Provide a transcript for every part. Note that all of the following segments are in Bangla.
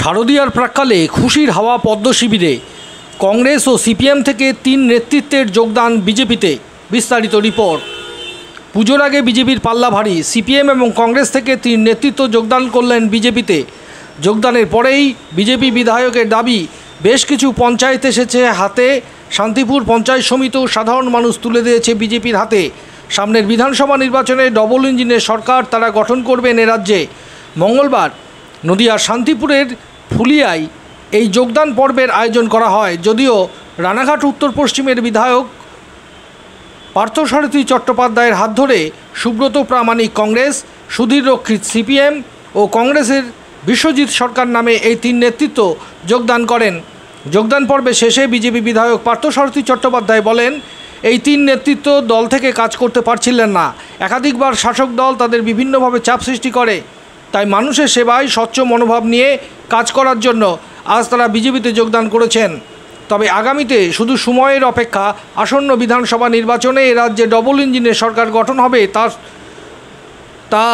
শারদীয়ার প্রাক্কালে খুশির হাওয়া পদ্ম শিবিরে কংগ্রেস ও সিপিএম থেকে 3 নেতৃত্বের যোগদান বিজেপিতে। বিস্তারিত রিপোর্ট। পুজোর আগে বিজেপির পাল্লা ভারী। সিপিএম এবং কংগ্রেস থেকে 3 নেতৃত্ব যোগদান করলেন বিজেপিতে। যোগদানের পরেই বিজেপি বিধায়কের দাবি, বেশ কিছু পঞ্চায়েত এসেছে হাতে। শান্তিপুর পঞ্চায়েত সমিতিও সাধারণ মানুষ তুলে দিয়েছে বিজেপির হাতে। সামনের বিধানসভা নির্বাচনে ডবল ইঞ্জিনের সরকার তারা গঠন করবেন এ রাজ্যে। মঙ্গলবার নদিয়ার শান্তিপুরের ফুলিয়ায় এই যোগদান পর্বের আয়োজন করা হয়। যদিও রানাঘাট উত্তর পশ্চিমের বিধায়ক পার্থসারথী চট্টোপাধ্যায়ের হাত ধরে সুব্রত প্রামাণিক কংগ্রেস, সুধীর রক্ষিত সিপিএম ও কংগ্রেসের বিশ্বজিৎ সরকার নামে এই 3 নেতৃত্ব যোগদান করেন। যোগদান পর্বে শেষে বিজেপি বিধায়ক পার্থসারথী চট্টোপাধ্যায় বলেন, এই 3 নেতৃত্ব দল থেকে কাজ করতে পারছিলেন না। একাধিকবার শাসক দল তাদের বিভিন্নভাবে চাপ সৃষ্টি করে। তাই মানুষের সেবায় স্বচ্ছ মনোভাব নিয়ে কাজ করার জন্য আজ তারা বিজেপিতে যোগদান করেছেন। তবে আগামীতে শুধু সময়ের অপেক্ষা। আসন্ন বিধানসভা নির্বাচনে এ রাজ্যে ডবল ইঞ্জিনের সরকার গঠন হবে তা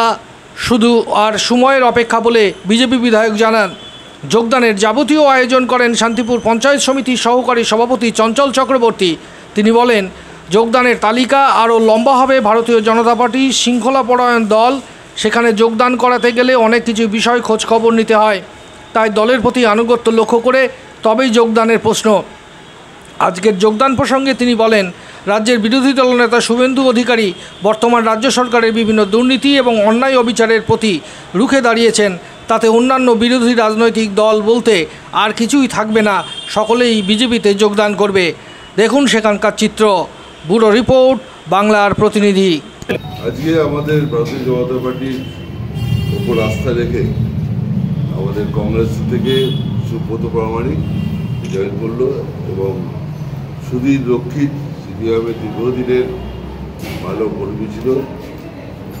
শুধু আর সময়ের অপেক্ষা বলে বিজেপি বিধায়ক জানান। যোগদানের যাবতীয় আয়োজন করেন শান্তিপুর পঞ্চায়েত সমিতির সহকারী সভাপতি চঞ্চল চক্রবর্তী। তিনি বলেন, যোগদানের তালিকা আরও লম্বা হবে। ভারতীয় জনতা পার্টি শৃঙ্খলাপরায়ণ দল, সেখানে যোগদান করাতে গেলে অনেক কিছু বিষয় খোঁজ খবর নিতে হয়। তাই দলের প্রতি আনুগত্য লক্ষ্য করে তবেই যোগদানের প্রশ্ন। আজকের যোগদান প্রসঙ্গে তিনি বলেন, রাজ্যের বিরোধী দলনেতা শুভেন্দু অধিকারী বর্তমান রাজ্য সরকারের বিভিন্ন দুর্নীতি এবং অন্যায় অবিচারের প্রতি রুখে দাঁড়িয়েছেন। তাতে অন্যান্য বিরোধী রাজনৈতিক দল বলতে আর কিছুই থাকবে না, সকলেই বিজেপিতে যোগদান করবে। দেখুন সেখানকার চিত্র। ব্যুরো রিপোর্ট, বাংলার প্রতিনিধি। আজকে আমাদের ভারতীয় জনতা পার্টির ওপর আস্থা রেখে আমাদের কংগ্রেস থেকে সুব্রত প্রামাণিক জয়েন করলো এবং সুধীর রক্ষিত সিপিএমের দীর্ঘদিনের ভালো কর্মী ছিল,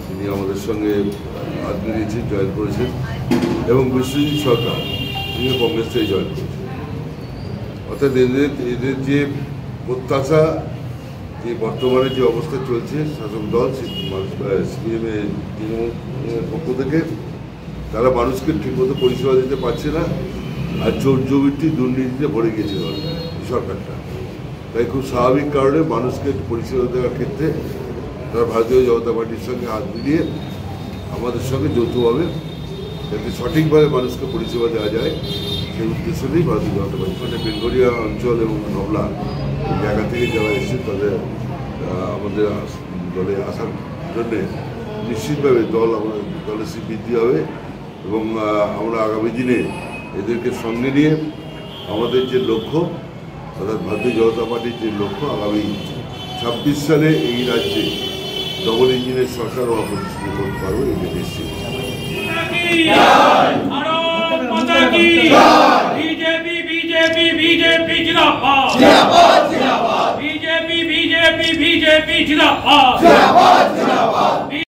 তিনি আমাদের সঙ্গে হাত মিলিয়েছেন, জয়েন করেছেন এবং বিশ্বজিৎ সরকার তিনি কংগ্রেস থেকে জয়েন করেছেন। অর্থাৎ এদের যে প্রত্যাশা, যে বর্তমানে যে অবস্থা চলছে শাসক দল সিপিএমের তৃণমূলের পক্ষ থেকে, তারা মানুষকে ঠিকমতো পরিষেবা দিতে পারছে না আর চোর জমিটি দুর্নীতিতে ভরে গেছে সরকারটা। তাই খুব স্বাভাবিক কারণে মানুষকে পরিষেবা দেওয়ার ক্ষেত্রে তারা ভারতীয় জনতা পার্টির সঙ্গে হাত মিলিয়ে আমাদের সঙ্গে যৌথভাবে যাতে সঠিকভাবে মানুষকে পরিষেবা দেওয়া যায় সেই উদ্দেশ্য নিয়েই ভারতীয় জনতা পার্টি মানে বেঙ্গলিয়া অঞ্চল এবং নবলা জায়গা থেকে যারা এসেছে তাদের আমাদের দলে আসার জন্যে নিশ্চিতভাবে আমাদের দলের বৃদ্ধি হবে এবং আমরা আগামী দিনে এদেরকে সঙ্গে নিয়ে আমাদের যে লক্ষ্য, অর্থাৎ ভারতীয় জনতা পার্টির যে লক্ষ্য, আগামী 26 সালে এই রাজ্যে ডবল ইঞ্জিনের সরকার আমরা প্রতিষ্ঠিত করতে পারবো, এটা নিশ্চিত। বিজেপি